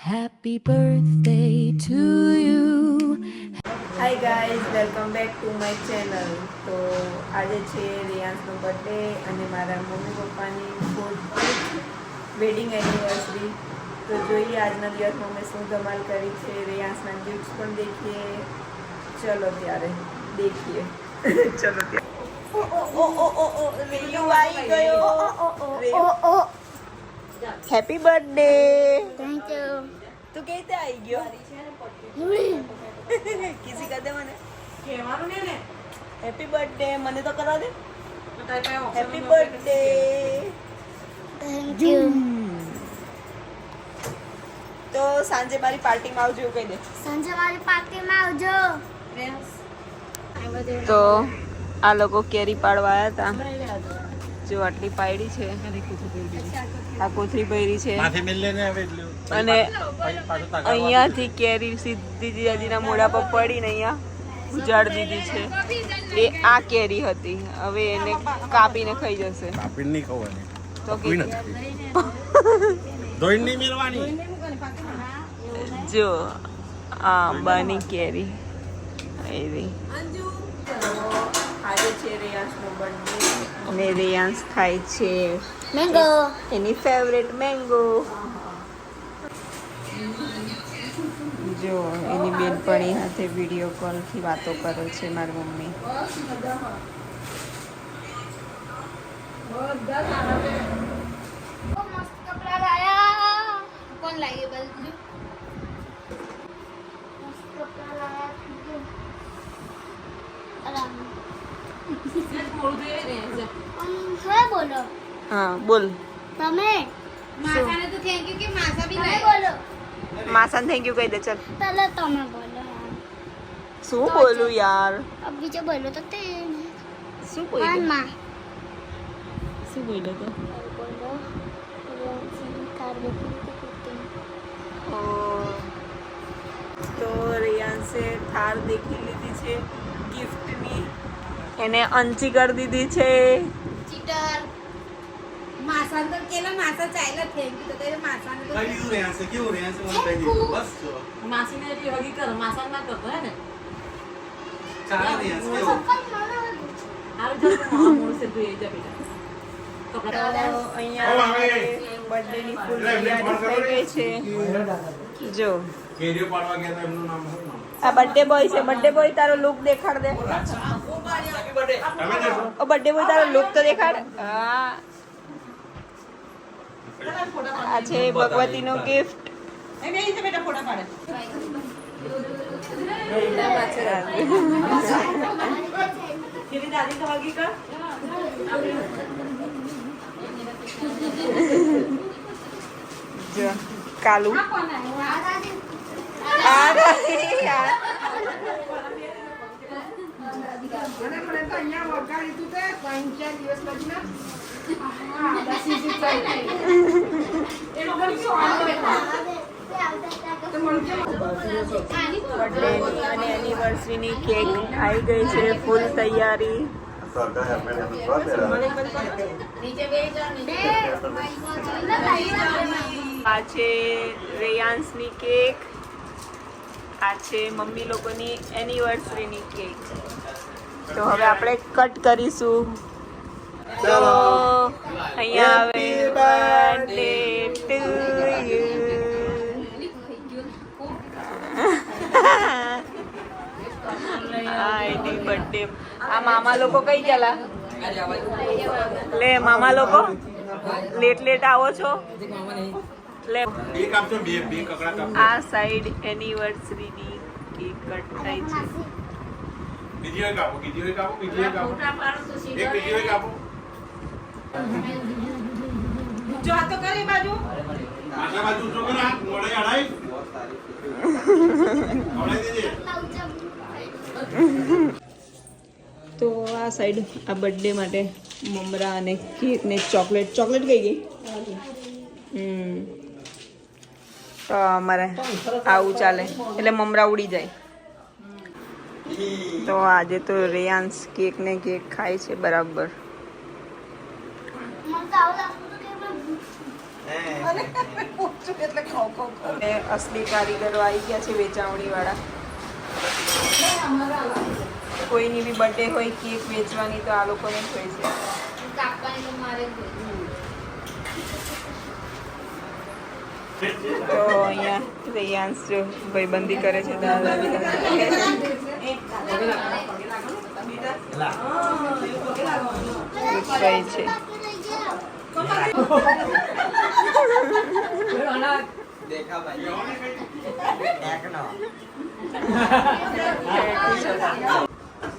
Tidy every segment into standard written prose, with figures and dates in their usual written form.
Happy birthday to you. Hi guys, welcome back to my channel. તો આજે છે રિયાન્સનો birthday અને મારા મમ્મી પપ્પાની 4th વેડિંગ એનિવર્સરી. તો જોઈએ આજના દિવસમાં મેં શું ધમાલ કરી છે. રિયાન્સના ગિફ્ટ્સ પણ દેખીએ. ચલો ત્યારે દેખીએ. ચલો ત્યારે રેયુ આવી ગયો. Happy birthday. Thank you. તું કઈ રીતે આવી ગયો? કિસી કર દે મને. કહેવાનું ને ને હેપી બર્થડે મને તો કરા દે. Happy birthday. Thank you. તો સાંજે મારી પાર્ટીમાં આવજો એવું કહી દે. સાંજે મારી પાર્ટીમાં આવજો. તો આ લોકો કેરી પાડવા આવ્યા હતા. જો આટલી પાયડી છે. આ કોથળી ભરી છે અને અહીંયાથી કેરી સીધી જીજાજીના મોઢા પર પડીને અહીંયા ઉજાડી દીધી છે. એ આ કેરી હતી. હવે એને કાપીને ખાઈ જશે. કાપીને નહીં ખવાની. તો ધોઈને નહીં મેળવાની. જો આ બાની કેરી એવી. આજે છે રેયાંશનો બર્થડે અને રેયાંશ ખાય છે મેંગો. એની ફેવરેટ મેંગો. જો એની બેનપણી સાથે વિડીયો કોલથી વાતો કરે છે મારી મમ્મી. મસ્ત કપડા લાયા. કોણ લાવી બધું? મસ્ત કપડા લાયા. આરામ. હા બોલો. હા બોલ. તમે માસાને તો થેન્ક યુ કે માસા બી તમે લાવી બોલો. માસાને થેન્ક યુ કહી દે ચાલ. પહેલા તમે બોલો. શું બોલું યાર? अब बीचे बोलो तो ते શું मान બોલ્યો? माँ શું બોલ્યો તો? बोलो कार देखो कुत्ते તો રિયાન્સે થાર દેખી લીધી છે ગિફ્ટની. એને અંચી કરી દીધી છે. ચીટર માસાને તો કેલા માસા ચાલ્યા થેન્ક યુ તો કહે માસાને તો કઈ દીધું રહ્યા છે? કેવું રહ્યા છે? મને કહી દીધું. બસ જો. માસીને એટલી હગી કર માસાને ના કરતો હે ને ચાલે રહ્યા છે. કેવું? હારું જો મોડ સે તું એ જા બેટા તો કપડા અહીંયા બર્થડેની ફૂલ તૈયારી થઈ ગઈ છે. જો કેરીઓ પાડવા ગયા હતા એમનું નામ શું નામ? આ બર્થડે બોય છે. બર્થડે બોય તારો લુક દેખાડ દે. તમે જશો? ઓ બર્થડે બોય તારો લુક તો દેખાડ. હા આ છે ભગવતીનો ગિફ્ટ. એ બે ઇસે બેટા ફોટા પાડે તેરી દાદી તો હગી કર જો કાલુ આ રહી યાર. બર્થડેની અને એનિવર્સરીની કેક આવી ગઈ છે. ફૂલ તૈયારી. નીચે બે જા આ છે રેયાન્સની કેક. આ છે મમ્મી લોકોની એનિવર્સરીની કેક. તો હવે આપણે કટ કરીશું. તો અહીંયા આવે બર્થડે ટુ યુ. હા એની બર્થડે. આ મામા લોકો કઈ ચાલા? લે મામા લોકો લેટ લેટ આવો છો. લે બે કાપજો. બે કકડા કાપજો. આ સાઈડ એનિવર્સરીની કેક કટ થાય છે. બીજી એક આપો. બીજી એક આપો. બીજી એક આપો. એક બીજી એક આપો. જો આ તો કરે બાજુ આટલા બાજુ જો કરા. મોડે અડાઈ. અડાઈ દેજે. તો આ સાઈડ આ બર્થડે માટે મમરા અને કેક ને ચોકલેટ. ચોકલેટ કઈ ગઈ? તો અમારે આવું ચાલે એટલે મમરા ઉડી જાય. તો આજે તો રેયાન્સ કેક ને કેક ખાય છે બરાબર. મને તો આવું લાગતું હતું કે અને અસલી કારીગરો આવી ગયા છે વેચાવણી વાળા. કોઈની બી બર્થડે હોય કેક વેચવાની તો આ લોકોને જ હોય છે. કાપવાની તો મારે જ હોય. તો અહીંયા રેયાંશ જો ભાઈબંધી કરે છે દાદા છે.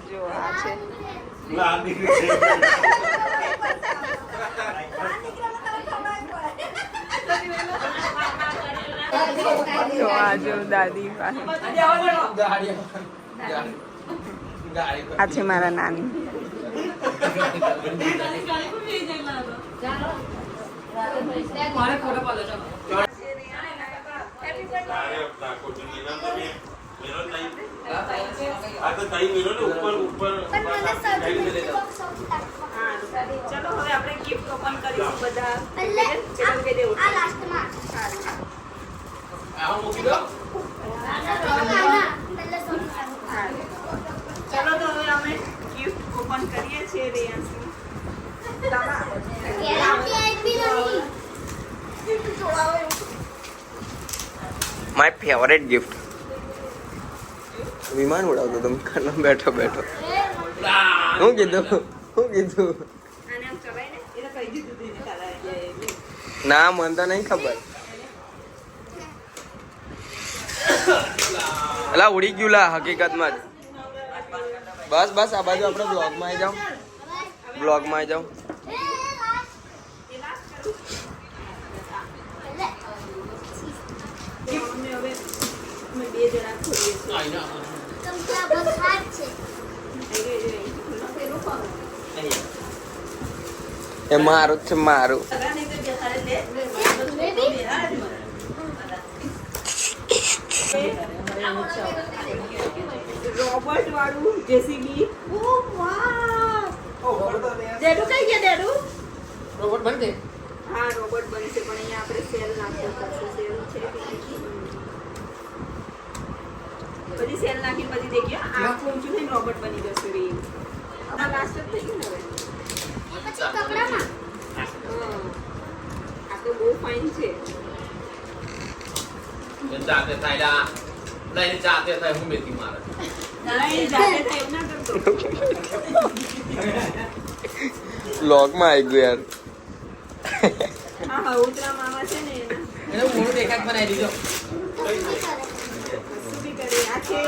જો આ છે તો આ જો દાદી પાસે આ છે મારા નાની. ચલો હવે આપણે ગિફ્ટ ઓપન કરીશું બધા. આ લાસ્ટમાં ચલો તો હવે અમે ગિફ્ટ ઓપન કરીએ છીએ રેયાંશનું. My favourite gift. વિમાન ઉડાવતો તમે ઘરનો બેઠો બેઠો. શું કીધું? આને આમ ચલાવીને એને કહી દીધું દીદી તારા. ના મને તો નહીં ખબર. અલા ઉડી ગયું લા હકીકતમાં જ. બસ બસ આ બાજુ આપણે બ્લોગમાં આવી જાઓ. બ્લોગમાં આવી જાઓ. અમે હવે અમે બે જણા ખોલીએ છીએ. એ મારું જ છે મારું. રોબોટ વાળું જેસીબી. ડેડુ કઈ ગયા ડેડુ? હા રોબોટ બનશે પણ અહીંયા આપણે સેલ નાખવો પડશે. સેલ છે બધી સેલ નાખીને બધી દેખીએ આખું ઊંચું થઈને રોબોટ બની જશે રે. આ લાસ્ટ જ થઈ ગયું ને હવે. હા આ તો બહુ ફાઇન છે. જાતે થાય લઈને જાતે થાય હું બેટી મારે નહીં જાતે થાય એવું ના કરતો. બ્લોગમાં આવી ગયું યાર. હા હળુદરા મામા છે ને એના શું બી કરે. આ છે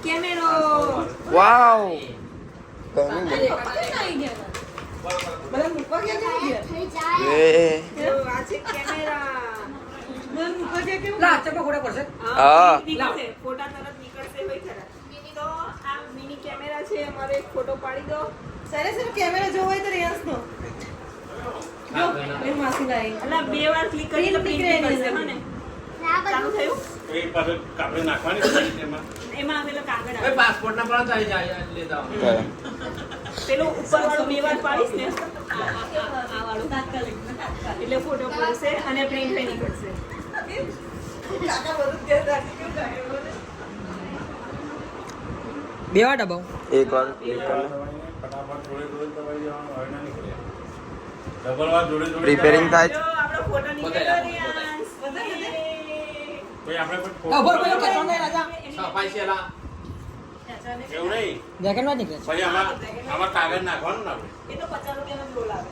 કેમેરો. વાવ. બધા મૂકવા ગયા છે ને ઘેર? એ જો આ છે કેમેરા. હા. નીકળશે ફોટા તરત નીકળશે હોય ખરા. તો આ મિની કેમેરા છે. અમારો એક ફોટો પાડી દો. સરસ કેમેરા જોવો હોય તો રેયાંશનો. અલા બે વાર ક્લિક કરી તો પ્રિન્ટ નીકળશે. હા ને ચાલુ થયું. એ પાસે કાપડી નાખવાની છે એમાં એમાં પેલો કાગળ એ આવે. પાસપોર્ટ ના પણ આવી જાય લેતા પેલો ઉપર વાળું બે વાર પાડીશ ને આ વાળું એટલે ફોટો પડશે અને પ્રિન્ટ થઈ નીકળશે. એક વાર ફટાફટ જોડે જોડે દવાઈ જવાનું હવે ના નીકળે ડબલ વાર જોડે જોડે Preparing થાય. જો આપણો ફોટો નીકળ્યો રિયાંશ. કોઈ આપણે કોઈ સફાઈ છે લા એવું નહીં પછી આમાં કાગળ નાખવાનું ને આપણે એ તો 50 રૂપિયાનો જ રોલ આવે.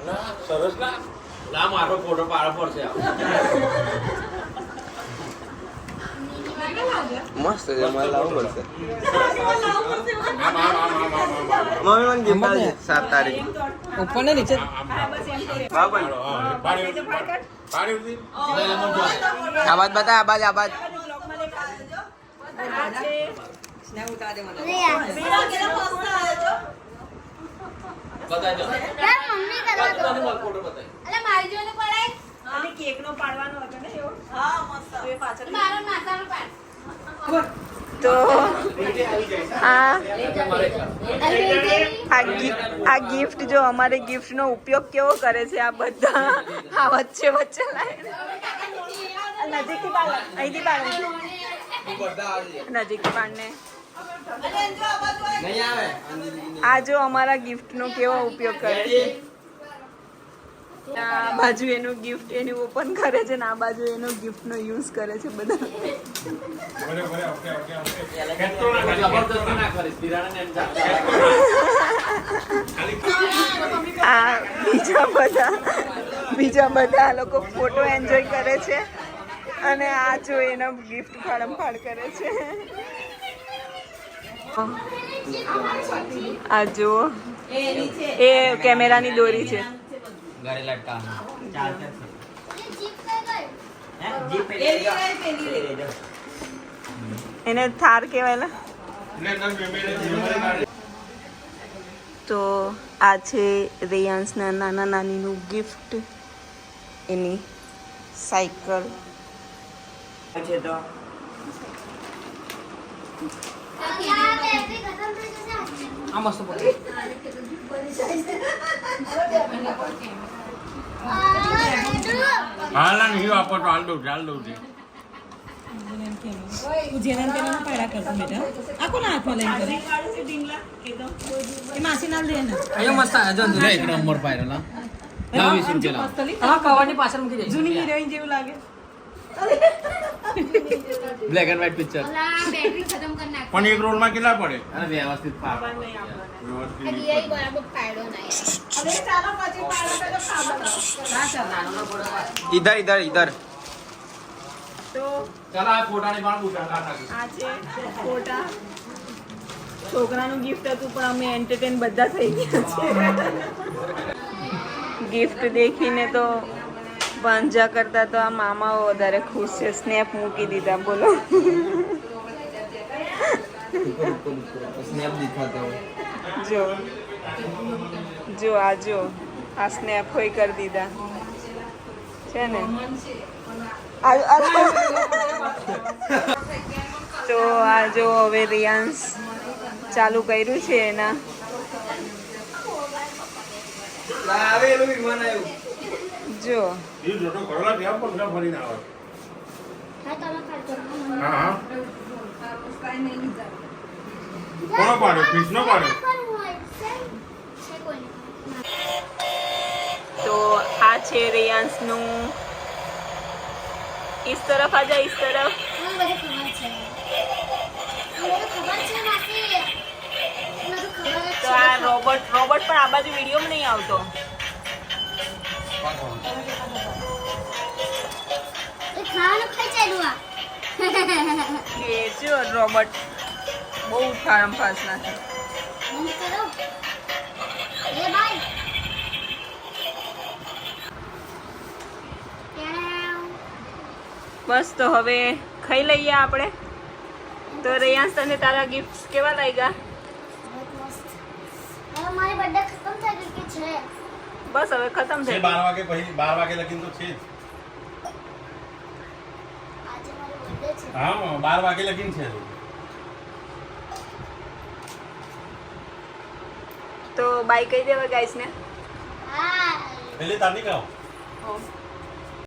અલા સરસ લા મારો ફોટો પાડો પડશે મસ્ત છે. મારે લાવવું પડશે. આમ મમ્મી મને ગિફ્ટ આપી 7 તારીખ. ઉપર ને નીચે હા બસ એમ કરી. બાબા પાડી પાડી આ બાજ બતા આ બાજ બ્લોગમાં દેખાડજો. આ છે બતાજો ફોટો બતાય મારી જોઈને પડાય. અને કેકનો પાડવાનો હતો ને એવો. હા મસ્ત. એ પાછળ મારો નાસાનો પાડ. તો આ ગિફ્ટ જો અમારે ગિફ્ટનો ઉપયોગ કેવો કરે છે આ બધા આ વચ્ચે વચ્ચે લાઈને નજીકથી બાળ અહીંથી બાળ નજીકથી બાળને આ જો અમારા ગિફ્ટનો કેવો ઉપયોગ કરે છે આ બાજુ એનું ગિફ્ટ એનું ઓપન કરે છે ને આ બાજુ એનો ગિફ્ટનો યુઝ કરે છે બધા આ બીજા બધા આ લોકો ફોટો એન્જોય કરે છે અને આ જો એનો ગિફ્ટ ફાડમ કરે છે આ જો એ કેમેરાની દોરી છે ઘરે લટકા એને થાર કહેવાય. તો આ છે રેયાન્સના નાના નાનીનું ગિફ્ટ એની સાયકલ છે. તો હાલ નહીં આપો તો હાલ દઉં છે જૂની હિરોઈન જેવું લાગે. Black and white picture battery ખતમ કરી નાખ. પણ એક રોલમાં કેટલા પડે? અને વ્યવસ્થિત પાક DI બરાબર પાડો નહીં. હવે ચાલો પછી પાડો પેલો ખાવા. ઇધર ઇધર ઇધર તો ચાલો આ ફોટાની પણ બુટા આ છે ફોટા. છોકરાનું ગિફ્ટ હતું પણ અમે એન્ટરટેન બધા થઈ ગયા છે. ગિફ્ટ દેખીને તો ભાંજા કરતા તો આ મામાઓ વધારે ખુશ છે. સ્નેપ મૂકી દીધા બોલો. સ્નેપ દિખાતા હોય જો આ સ્નેપ હોય કરી દીધા છે ને. તો આ જો હવે રિયાન્સ ચાલુ કર્યું છે એના. જો એ જોટો કરોલા ત્યાં પણ ના ફરીને આવે. હા તમે ખાતો. હા કોનો પાડ્યો? ફિશનો પાડ્યો? તો આ છે રિયાન્સનું. इस तरफ आ जा, इस तरफ. મને ખબર છે. મને ખબર છે માસી. મને ખબર તો આ રોબોટ પણ આ બાજુ વિડીયોમાં નહીં આવતો. એ ખાવાનું ખાઈ ચાલ્યું આ. એ જો રોબોટ બહુ ફારમ ફાસ નાખે. બંધ કરો. એ ભાઈ. બસ તો હવે ખાઈ લઈએ આપણે. તો રિયાન્સ તને તારા ગિફ્ટ કેવા લાગ્યા? હવે મારી બર્થડે ખતમ થઈ ગઈ કે છે? બસ હવે ખતમ થઈ 12 વાગે પછી 12 વાગે લગીને તો છે જ. આજે મારી બર્થડે છે. હા 12 વાગે લગીને છે. તો બાય કહી દેવા ગાઈસ ને. હા. એટલે તારની કહો. Oh.